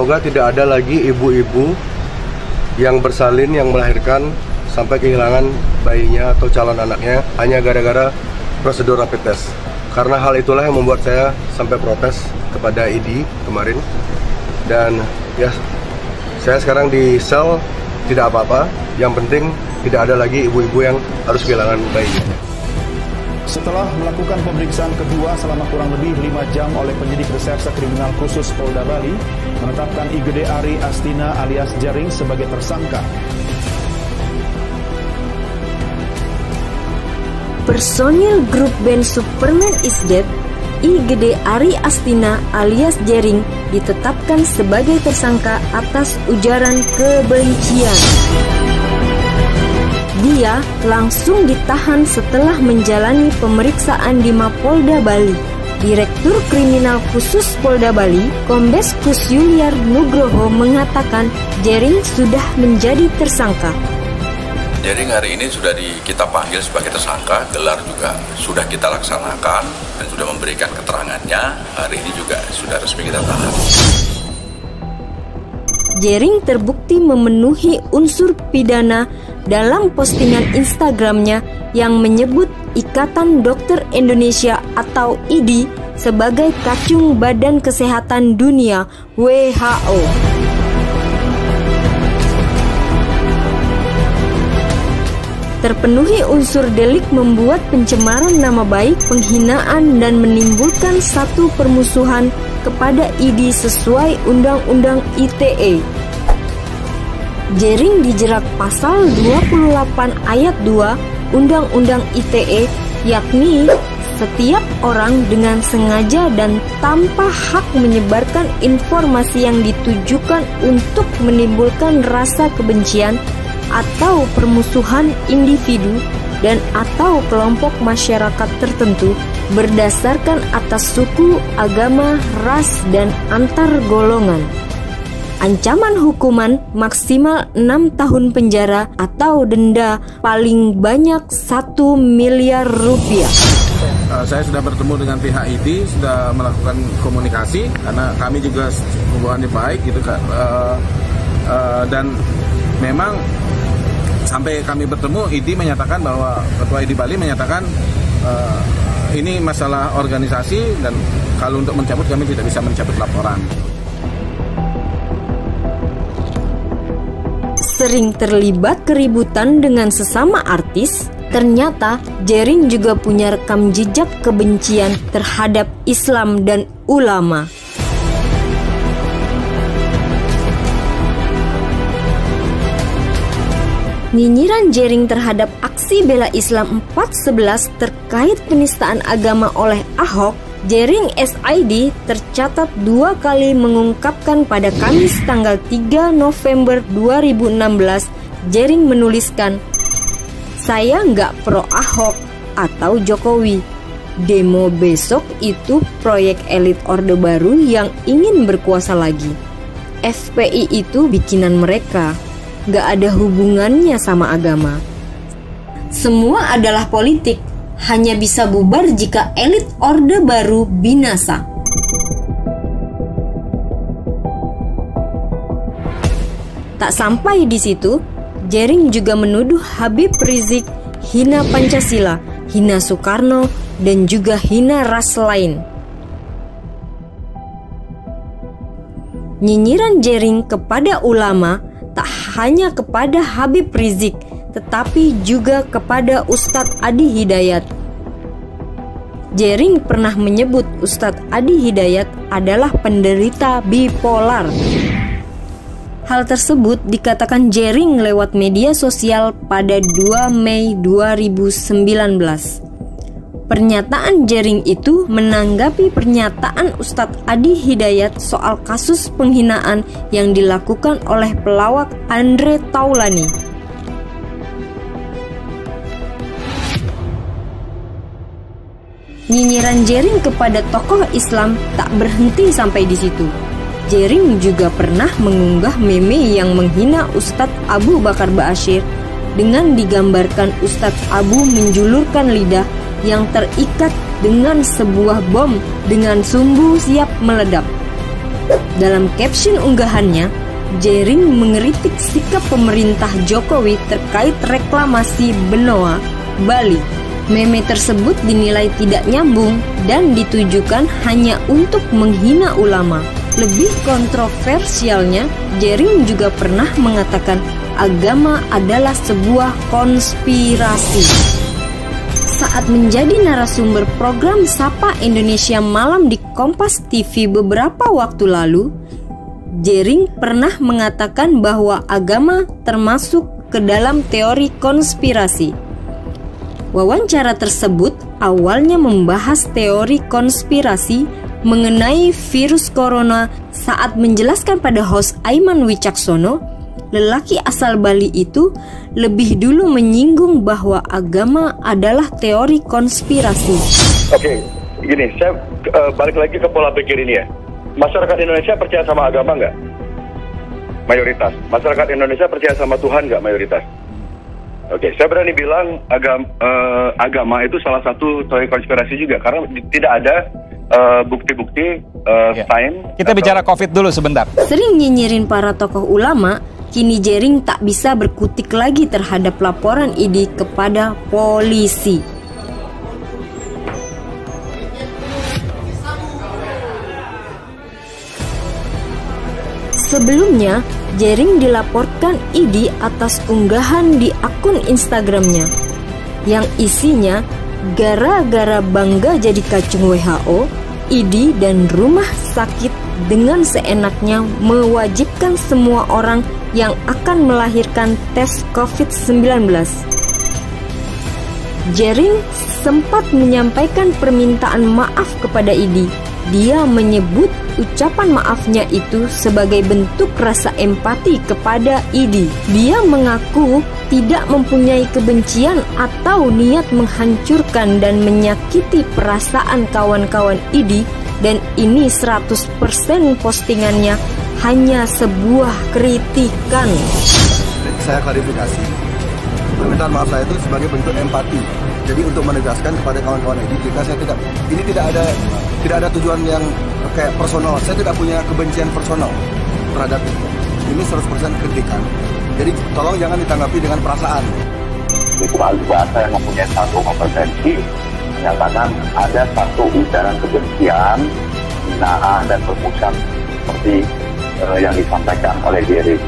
Semoga tidak ada lagi ibu-ibu yang bersalin, yang melahirkan sampai kehilangan bayinya atau calon anaknya hanya gara-gara prosedur rapid test. Karena hal itulah yang membuat saya sampai protes kepada ID kemarin. Dan ya, saya sekarang di sel tidak apa-apa. Yang penting tidak ada lagi ibu-ibu yang harus kehilangan bayinya. Setelah melakukan pemeriksaan kedua selama kurang lebih 5 jam oleh penyidik Reserse Kriminal Khusus Polda Bali, menetapkan IGD Ari Astina alias Jering sebagai tersangka. Personil grup band Superman is Dead, IGD Ari Astina alias Jering ditetapkan sebagai tersangka atas ujaran kebencian. Dia langsung ditahan setelah menjalani pemeriksaan di Mapolda Bali. Direktur Kriminal Khusus Polda Bali, Kombes Kus Yuliar Nugroho mengatakan Jering sudah menjadi tersangka. Jering hari ini sudah kita panggil sebagai tersangka, gelar juga sudah kita laksanakan dan sudah memberikan keterangannya. Hari ini juga sudah resmi kita tahan. Jering terbukti memenuhi unsur pidana dalam postingan Instagramnya yang menyebut Ikatan Dokter Indonesia atau IDI sebagai kacung Badan Kesehatan Dunia WHO. Terpenuhi unsur delik membuat pencemaran nama baik, penghinaan, dan menimbulkan satu permusuhan kepada IDI sesuai Undang-Undang ITE. Jering dijerat pasal 28 ayat 2 Undang-Undang ITE, yakni setiap orang dengan sengaja dan tanpa hak menyebarkan informasi yang ditujukan untuk menimbulkan rasa kebencian atau permusuhan individu dan atau kelompok masyarakat tertentu berdasarkan atas suku, agama, ras, dan antar golongan. Ancaman hukuman maksimal 6 tahun penjara atau denda paling banyak 1 miliar rupiah. Saya sudah bertemu dengan pihak ID, sudah melakukan komunikasi karena kami juga hubungannya baik gitu kan. Dan memang sampai kami bertemu, ID menyatakan bahwa Ketua ID Bali menyatakan ini masalah organisasi dan kalau untuk mencabut kami tidak bisa mencabut laporan. Sering terlibat keributan dengan sesama artis, ternyata Jering juga punya rekam jejak kebencian terhadap Islam dan ulama. Nyinyiran Jering terhadap aksi bela Islam 4/11 terkait penistaan agama oleh Ahok, Jering SID tercatat 2 kali mengungkapkan pada Kamis tanggal 3 November 2016, Jering menuliskan, "Saya nggak pro Ahok atau Jokowi. Demo besok itu proyek elit Orde Baru yang ingin berkuasa lagi. FPI itu bikinan mereka. Gak ada hubungannya sama agama. Semua adalah politik, hanya bisa bubar jika elit Orde Baru binasa." Tak sampai di situ, Jering juga menuduh Habib Rizik hina Pancasila, hina Soekarno, dan juga hina ras lain. Nyinyiran Jering kepada ulama tak hanya kepada Habib Rizik, tetapi juga kepada Ustadz Adi Hidayat. Jering pernah menyebut Ustadz Adi Hidayat adalah penderita bipolar. Hal tersebut dikatakan Jering lewat media sosial pada 2 Mei 2019. Pernyataan Jering itu menanggapi pernyataan Ustadz Adi Hidayat soal kasus penghinaan yang dilakukan oleh pelawak Andre Taulani. Nyinyiran Jering kepada tokoh Islam tak berhenti sampai di situ. Jering juga pernah mengunggah meme yang menghina Ustadz Abu Bakar Ba'asyir dengan digambarkan Ustadz Abu menjulurkan lidah yang terikat dengan sebuah bom dengan sumbu siap meledak. Dalam caption unggahannya, Jering mengeritik sikap pemerintah Jokowi terkait reklamasi Benoa, Bali. Meme tersebut dinilai tidak nyambung dan ditujukan hanya untuk menghina ulama. Lebih kontroversialnya, Jering juga pernah mengatakan agama adalah sebuah konspirasi. Saat menjadi narasumber program Sapa Indonesia Malam di Kompas TV beberapa waktu lalu, Jering pernah mengatakan bahwa agama termasuk ke dalam teori konspirasi. Wawancara tersebut awalnya membahas teori konspirasi mengenai virus corona. Saat menjelaskan pada host Aiman Wicaksono, lelaki asal Bali itu lebih dulu menyinggung bahwa agama adalah teori konspirasi. Oke, gini, saya balik lagi ke pola pikir ini ya. Masyarakat Indonesia percaya sama agama nggak? Mayoritas. Masyarakat Indonesia percaya sama Tuhan nggak? Mayoritas. Oke, saya berani bilang agama itu salah satu teori konspirasi juga karena tidak ada bukti-bukti sains. Kita bicara COVID dulu sebentar. Sering nyinyirin para tokoh ulama, kini Jering tak bisa berkutik lagi terhadap laporan ID kepada polisi. Sebelumnya, Jering dilaporkan ID atas unggahan di akun Instagramnya yang isinya gara-gara bangga jadi kacung WHO, ID dan rumah sakit dengan seenaknya mewajibkan semua orang yang akan melahirkan tes COVID-19. Jering sempat menyampaikan permintaan maaf kepada ID. Dia menyebut ucapan maafnya itu sebagai bentuk rasa empati kepada ID. Dia mengaku tidak mempunyai kebencian atau niat menghancurkan dan menyakiti perasaan kawan-kawan ID, dan ini 100% postingannya hanya sebuah kritikan. Saya klarifikasi, permintaan maaf saya itu sebagai bentuk empati. Jadi untuk menegaskan kepada kawan-kawan ini, jika saya tidak ada tujuan yang kayak personal. Saya tidak punya kebencian personal terhadap itu. Ini 100% kritikan. Jadi tolong jangan ditanggapi dengan perasaan. Itu ahli bahasa yang mempunyai satu kompetensi menyatakan ada satu ujaran kebencian, hinaan dan permusuhan seperti yang disampaikan oleh Jering.